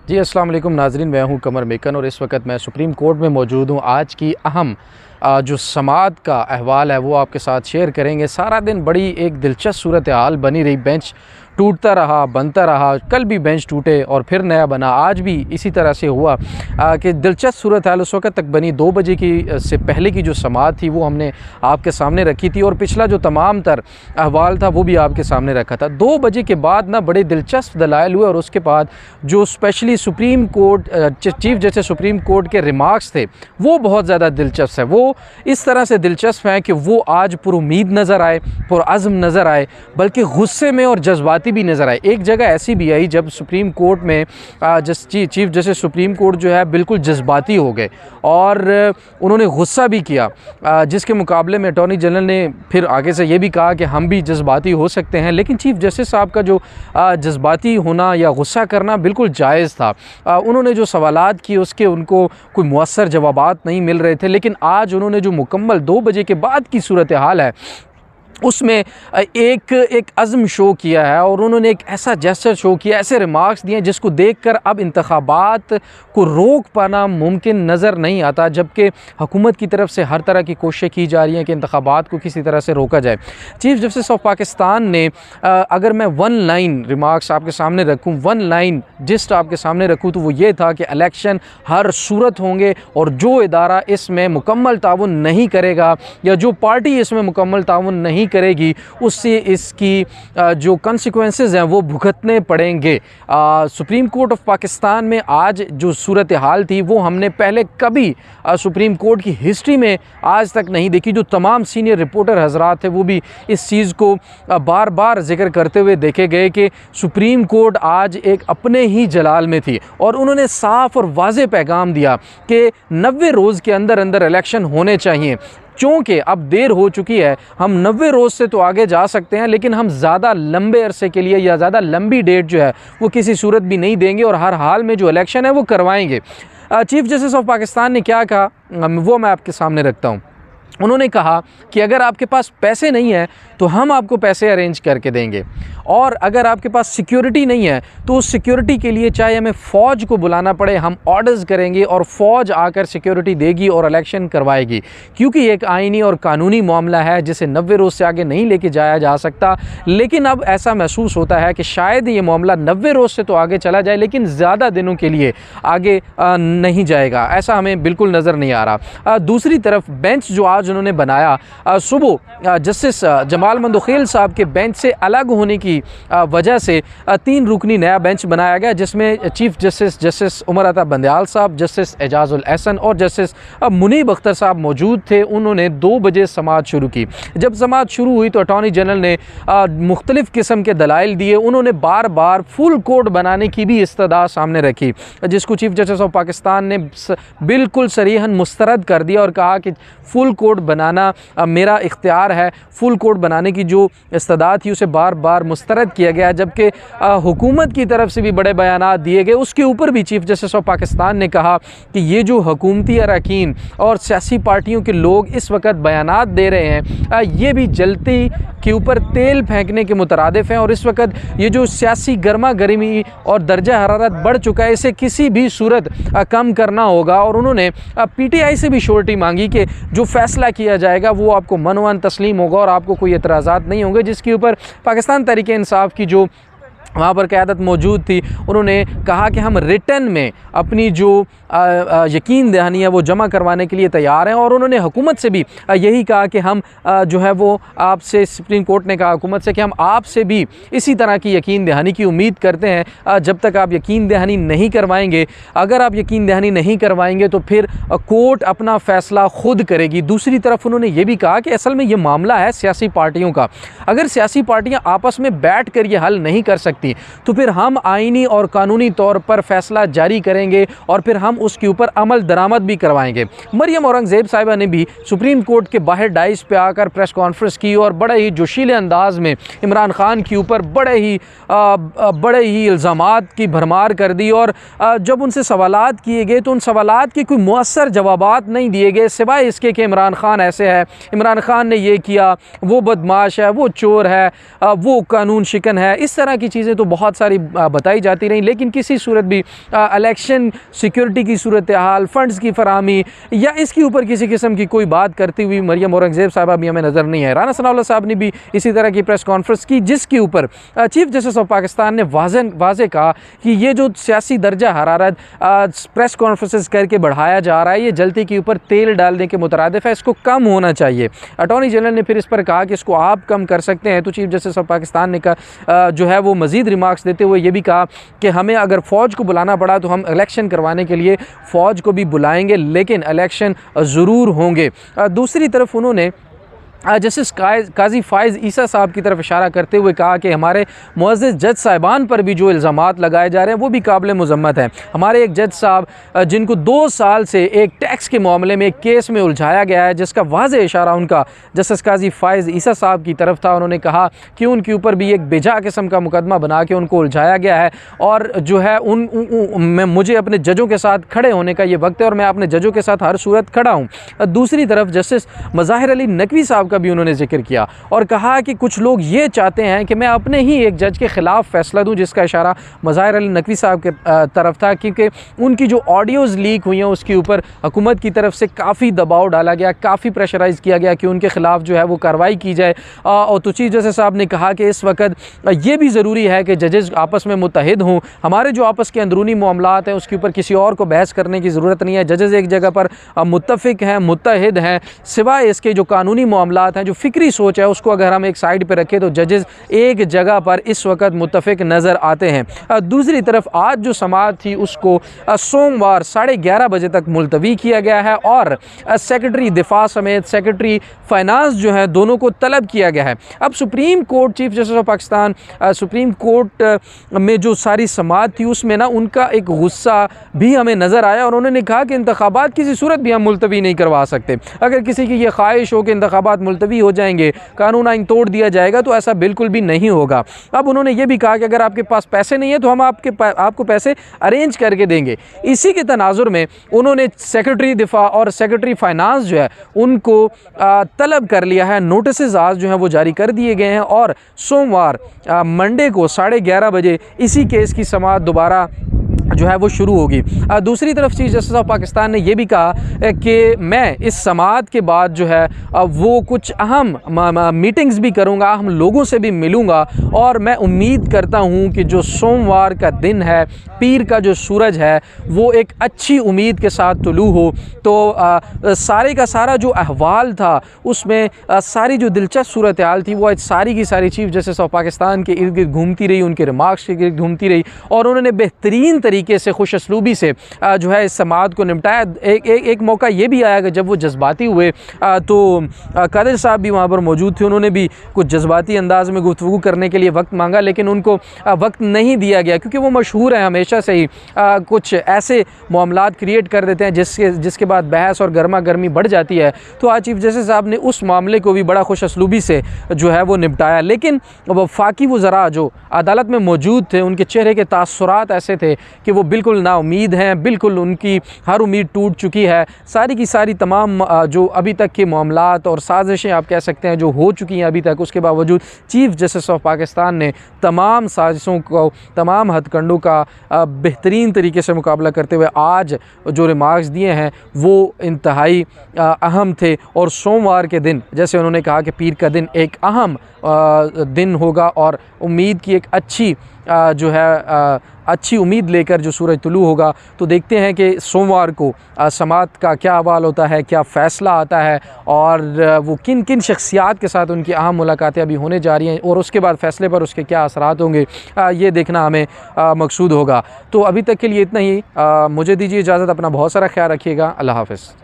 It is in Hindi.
जी अस्सलाम वालेकुम नाज़रीन, मैं हूं कमर मेकन और इस वक्त मैं सुप्रीम कोर्ट में मौजूद हूं। आज की अहम जो समाअत का अहवाल है वो आपके साथ शेयर करेंगे। सारा दिन बड़ी एक दिलचस्प सूरत हाल बनी रही। बेंच टूटता रहा, बनता रहा, कल भी बेंच टूटे और फिर नया बना। आज भी इसी तरह से हुआ कि दिलचस्प सूरत हाल उस वक्त तक बनी। 2 बजे की से पहले की जो समाअत थी वो हमने आपके सामने रखी थी और पिछला जो तमाम तर अहवाल था वो भी आपके सामने रखा था। 2 बजे के बाद ना बड़े दिलचस्प दलाइल हुए और उसके बाद जो specially supreme court chief justice supreme court के रिमार्क्स थे वो बहुत ज़्यादा दिलचस्प है। वो इस तरह से दिलचस्प हैं कि वो आज पुरुमीद नज़र आए, पुरअज़्म नज़र आए, बल्कि गुस्से में और जज्बाती भी नज़र आए। एक जगह ऐसी भी आई जब सुप्रीम कोर्ट में चीफ जस्टिस सुप्रीम कोर्ट जो है बिल्कुल जज्बाती हो गए और उन्होंने गुस्सा भी किया, जिसके मुकाबले में अटॉर्नी जनरल ने फिर आगे से ये भी कहा कि हम भी जज्बाती हो सकते हैं। लेकिन चीफ जस्टिस साहब का जो जज्बाती होना या गुस्सा करना बिल्कुल जायज़ था। उन्होंने जो सवालात किए उसके उनको कोई मुअस्सर जवाबात नहीं मिल रहे थे, लेकिन आज उन्होंने जो मुकम्मल 2 बजे के बाद की सूरत हाल है उसमें एक अज़्म शो किया है और उन्होंने एक ऐसा जेस्चर शो किया, ऐसे रिमार्क्स दिए जिसको देखकर अब इंतखाबात को रोक पाना मुमकिन नज़र नहीं आता, जबकि हुकूमत की तरफ से हर तरह की कोशिशें की जा रही हैं कि इंतखाबात को किसी तरह से रोका जाए। चीफ जस्टिस ऑफ पाकिस्तान ने अगर मैं 1 लाइन रिमार्क्स आपके सामने रखूँ, 1 लाइन जिस्ट आपके सामने रखूँ, तो वो ये था कि इलेक्शन हर सूरत होंगे और जो इदारा इसमें मुकम्मल ताउन नहीं करेगा या जो पार्टी इसमें मुकम्मल ताउन नहीं करेगी उससे इसकी जो कॉन्सिक्वेंसेस हैं वो भुगतने पड़ेंगे। सुप्रीम कोर्ट ऑफ पाकिस्तान में आज जो सूरत हाल थी वो हमने पहले कभी सुप्रीम कोर्ट की हिस्ट्री में आज तक नहीं देखी। जो तमाम सीनियर रिपोर्टर हजरात थे वो भी इस चीज़ को बार बार जिक्र करते हुए देखे गए कि सुप्रीम कोर्ट आज एक अपने ही जलाल में थी और उन्होंने साफ और वाज़ेह पैगाम दिया कि 90 रोज़ के अंदर अंदर इलेक्शन होने चाहिए। चूँकि अब देर हो चुकी है, हम 90 रोज़ से तो आगे जा सकते हैं लेकिन हम ज़्यादा लंबे अरसे के लिए या ज़्यादा लंबी डेट जो है वो किसी सूरत भी नहीं देंगे और हर हाल में जो इलेक्शन है वो करवाएंगे। चीफ जस्टिस ऑफ पाकिस्तान ने क्या कहा वो मैं आपके सामने रखता हूँ। उन्होंने कहा कि अगर आपके पास पैसे नहीं है तो हम आपको पैसे अरेंज करके देंगे, और अगर आपके पास सिक्योरिटी नहीं है तो उस सिक्योरिटी के लिए चाहे हमें फ़ौज को बुलाना पड़े हम ऑर्डर्स करेंगे और फ़ौज आकर सिक्योरिटी देगी और इलेक्शन करवाएगी, क्योंकि ये एक आइनी और कानूनी मामला है जिसे 90 रोज़ से आगे नहीं लेके जाया जा सकता। लेकिन अब ऐसा महसूस होता है कि शायद ये मामला 90 रोज़ से तो आगे चला जाए लेकिन ज़्यादा दिनों के लिए आगे नहीं जाएगा, ऐसा हमें बिल्कुल नज़र नहीं आ रहा। दूसरी तरफ बेंच जो आज उन्होंने बनाया, सुबह जस्टिस जमाल मंदोखेल साहब के बेंच से अलग होने की वजह से 3 रुकनी नया बेंच बनाया गया, जिसमें चीफ जस्टिस उमर अता बंदयाल साहब, जस्टिस एजाजुल एहसन और जस्टिस मुनीब अख्तर साहब मौजूद थे। उन्होंने 2 बजे समाअत शुरू की। जब समाअत शुरू हुई तो अटॉर्नी जनरल ने मुख्तलिफ़ किस्म के दलाइल दिए। उन्होंने बार बार फुल कोर्ट बनाने की भी इस्तदा सामने रखी, जिसको चीफ जस्टिस ऑफ पाकिस्तान ने बिल्कुल सरीहन मुस्तरद कर दिया और कहा कि फुल कोर्ट बनाना मेरा इख्तियार है। फुल कोर्ट बनाने की जो इस्तदा थी उसे बार बार मुस्तरद किया गया, जबकि हुकूमत की तरफ से भी बड़े बयानात दिए गए। उसके ऊपर भी चीफ जस्टिस ऑफ पाकिस्तान ने कहा कि ये जो हुकूमती अरकान और सियासी पार्टियों के लोग इस वक्त बयानात दे रहे हैं ये भी जलती के ऊपर तेल फेंकने के मुतरादिफ हैं और इस वक्त ये जो सियासी गर्मा गर्मी और दर्जा हरारत बढ़ चुका है इसे किसी भी सूरत कम करना होगा। और उन्होंने PTI से भी श्योरिटी मांगी कि जो फ़ैसला किया जाएगा वो आपको मनवान तस्लीम होगा और आपको कोई एतराज़ात नहीं होंगे, जिसके ऊपर पाकिस्तान तहरीक इंसाफ की जो वहाँ पर क़यादत मौजूद थी उन्होंने कहा कि हम रिटर्न में अपनी जो यकीन दहानी है वो जमा करवाने के लिए तैयार हैं। और उन्होंने हुकूमत से भी यही कहा कि हम जो है वो आपसे, सुप्रीम कोर्ट ने कहा हुकूमत से कि हम आपसे भी इसी तरह की यकीन दहानी की उम्मीद करते हैं जब तक आप यकीन दहानी नहीं करवाएंगे। अगर आप यकीन दहानी नहीं करवाएंगे तो फिर कोर्ट अपना फ़ैसला खुद करेगी। दूसरी तरफ उन्होंने ये भी कहा कि असल में ये मामला है सियासी पार्टियों का, अगर सियासी पार्टियाँ आपस में बैठ कर ये हल नहीं कर सकती तो फिर हम आईनी और कानूनी तौर पर फैसला जारी करेंगे और फिर हम उसके ऊपर अमल दरामद भी करवाएंगे। मरियम औरंगज़ेब साहिबा ने भी सुप्रीम कोर्ट के बाहर डाइस पे आकर प्रेस कॉन्फ्रेंस की और बड़े ही जोशीले अंदाज में इमरान खान के ऊपर बड़े ही इल्ज़ामात की भरमार कर दी। और जब उनसे सवालात किए गए तो उन सवालात के कोई मुअस्सर जवाबात नहीं दिए गए, सिवाय इसके कि इमरान खान ऐसे है, इमरान खान ने ये किया, वो बदमाश है, वो चोर है, वो कानून शिकन है, इस तरह की चीज़ें चीज़ें तो बहुत सारी बताई जाती रहीं, लेकिन किसी सूरत भी इलेक्शन सिक्योरिटी की सूरत हाल, फ़ंड्स की फराहमी या इसके ऊपर किसी किस्म की कोई बात करती हुई मरियम औरंगज़ेब साहबा भी हमें नज़र नहीं है। राना सनाउल्लाह साहब ने भी इसी तरह की प्रेस कॉन्फ्रेंस की, जिसके ऊपर चीफ जस्टिस ऑफ पाकिस्तान ने वाज़े कहा कि ये जो सियासी दर्जा हरारत प्रेस कॉन्फ्रेंसेस करके बढ़ाया जा रहा है, ये जलती के ऊपर तेल डालने के मुतरादिफ है, इसको कम होना चाहिए। अटॉर्नी जनरल ने फिर इस पर कहा कि इसको आप कम कर सकते हैं। तो चीफ जस्टिस ऑफ पाकिस्तान ने कहा जो है वो मज़ीद रिमार्क्स देते हुए ये भी कहा कि हमें अगर फ़ौज को बुलाना पड़ा तो हम इलेक्शन करवाने के लिए फ़ौज को भी बुलाएंगे, लेकिन इलेक्शन ज़रूर होंगे। दूसरी तरफ उन्होंने जस्टिस काजी फ़ाइज़ ईसा साहब की तरफ इशारा करते हुए कहा कि हमारे मुअज़्ज़ज़ जज साहिबान पर भी जो इल्ज़ामात लगाए जा रहे हैं वो भी काबिल मज़म्मत हैं। हमारे एक जज साहब जिनको 2 साल से एक टैक्स के मामले में एक केस में उलझाया गया है, जिसका वाज़ेह इशारा उनका जस्टिस काजी फ़ाइज़ ईसा साहब की तरफ था। उन्होंने कहा कि उनके ऊपर भी एक बेजा किस्म का मुकदमा बना के उनको उलझाया गया है और जो है मुझे अपने जजों के साथ खड़े होने का ये वक्त है और मैं अपने जजों के साथ हर सूरत खड़ा हूँ। दूसरी तरफ जस्टिस मज़ाहिर अली नकवी साहब का भी उन्होंने जिक्र किया और कहा कि कुछ लोग ये चाहते हैं कि मैं अपने ही एक जज के ख़िलाफ़ फ़ैसला दूं, जिसका इशारा मज़ाहिर अली नकवी साहब के तरफ था, क्योंकि उनकी जो ऑडियोज़ लीक हुई हैं उसके ऊपर हुकूमत की तरफ से काफ़ी दबाव डाला गया, काफ़ी प्रेशराइज़ किया गया कि उनके ख़िलाफ़ जो है वो कार्रवाई की जाए। और तो चीफ जस्टिस साहब ने कहा कि इस वक्त ये भी ज़रूरी है कि जजेस आपस में मुत्तहिद हों। हमारे जो आपस के अंदरूनी मामलात हैं उसके ऊपर किसी और को बहस करने की ज़रूरत नहीं है। जजेस एक जगह पर मुत्तफ़िक हैं, मुत्तहिद हैं, सिवाय इसके जो कानूनी मामलात हैं, जो फ़िक्री सोच है, उसको अगर हम एक साइड पे रखें तो जजेस एक जगह पर इस वक्त मुत्तफ़िक नज़र आते हैं। दूसरी तरफ आज जो समाअत थी उसको सोमवार 11:30 बजे तक मुलतवी किया गया है और सेक्रेटरी दिफा समेत सेक्रेटरी फाइनेंस जो है दोनों को तलब किया गया है। अब supreme court, chief justice of Pakistan supreme court में जो सारी समाअत थी उसमें ना उनका एक गुस्सा भी हमें नज़र आया और उन्होंने कहा कि इंतखाबात किसी सूरत भी हम मुलतवी नहीं करवा सकते। अगर किसी की ये ख्वाहिश हो कि इंतखाबात मुलतवी हो जाएंगे, कानून आइन तोड़ दिया जाएगा, तो ऐसा बिल्कुल भी नहीं होगा। अब उन्होंने ये भी कहा कि अगर आपके पास पैसे नहीं है तो हम आपको पैसे अरेंज करके देंगे। इसी के तनाजुर में उन्होंने सेक्रेटरी दिफा और सेक्रेटरी फाइनेंस जो है उनको तलब कर लिया है। नोटिस आज जो है वो जारी कर दिए गए हैं और सोमवार मंडे को 11:30 बजे इसी केस की समाअत दोबारा जो है वो शुरू होगी। दूसरी तरफ चीफ जस्टिस ऑफ पाकिस्तान ने यह भी कहा कि मैं इस समाअत के बाद जो है वो कुछ अहम मीटिंग्स भी करूंगा, अहम लोगों से भी मिलूंगा और मैं उम्मीद करता हूं कि जो सोमवार का दिन है, पीर का जो सूरज है, वो एक अच्छी उम्मीद के साथ तुलू हो। तो सारे का सारा जो अहवाल था उसमें सारी जो दिलचस्प सूरत हाल थी वो सारी की सारी चीफ जस्टिस ऑफ पाकिस्तान के इर्द गिर्द घूमती रही, उनके रिमार्क्स के इर्द घूमती रही और उन्होंने बेहतरीन तरीके से, खुश असलूबी से जो है इस समाअत को निपटाया। एक मौका ये भी आया कि जब वो जज्बाती हुए तो कादिर साहब भी वहाँ पर मौजूद थे। उन्होंने भी कुछ जज्बाती अंदाज में गुफ्तगू करने के लिए वक्त मांगा, लेकिन उनको वक्त नहीं दिया गया क्योंकि वो मशहूर हैं हमेशा से ही कुछ ऐसे मामलात क्रिएट कर देते हैं जिसके बाद बहस और गर्मा गर्मी बढ़ जाती है। तो आज चीफ जस्टिस साहब ने उस मामले को भी बड़ा खुश असलूबी से जो है वो निपटाया। लेकिन वफाकी वज़रा जो अदालत में मौजूद थे उनके चेहरे के तासुरात ऐसे थे कि वो बिल्कुल नाउमीद हैं, बिल्कुल उनकी हर उम्मीद टूट चुकी है। सारी की सारी तमाम जो अभी तक के मामलात और साजिशें आप कह सकते हैं जो हो चुकी हैं अभी तक, उसके बावजूद चीफ जस्टिस ऑफ पाकिस्तान ने तमाम साजिशों को, तमाम हथकंडों का बेहतरीन तरीके से मुकाबला करते हुए आज जो रिमार्क्स दिए हैं वो इंतहाई अहम थे। और सोमवार के दिन, जैसे उन्होंने कहा कि पीर का दिन एक अहम दिन होगा और उम्मीद की एक अच्छी जो है अच्छी उम्मीद लेकर जो सूरज तुलू होगा। तो देखते हैं कि सोमवार को समाअत का क्या अहवाल होता है, क्या फ़ैसला आता है और वो किन किन शख्सियात के साथ उनकी अहम मुलाकातें अभी होने जा रही हैं और उसके बाद फ़ैसले पर उसके क्या असरात होंगे, ये देखना हमें मकसूद होगा। तो अभी तक के लिए इतना ही। मुझे दीजिए इजाज़त, अपना बहुत सारा ख्याल रखिएगा। अल्लाह हाफ़िज़।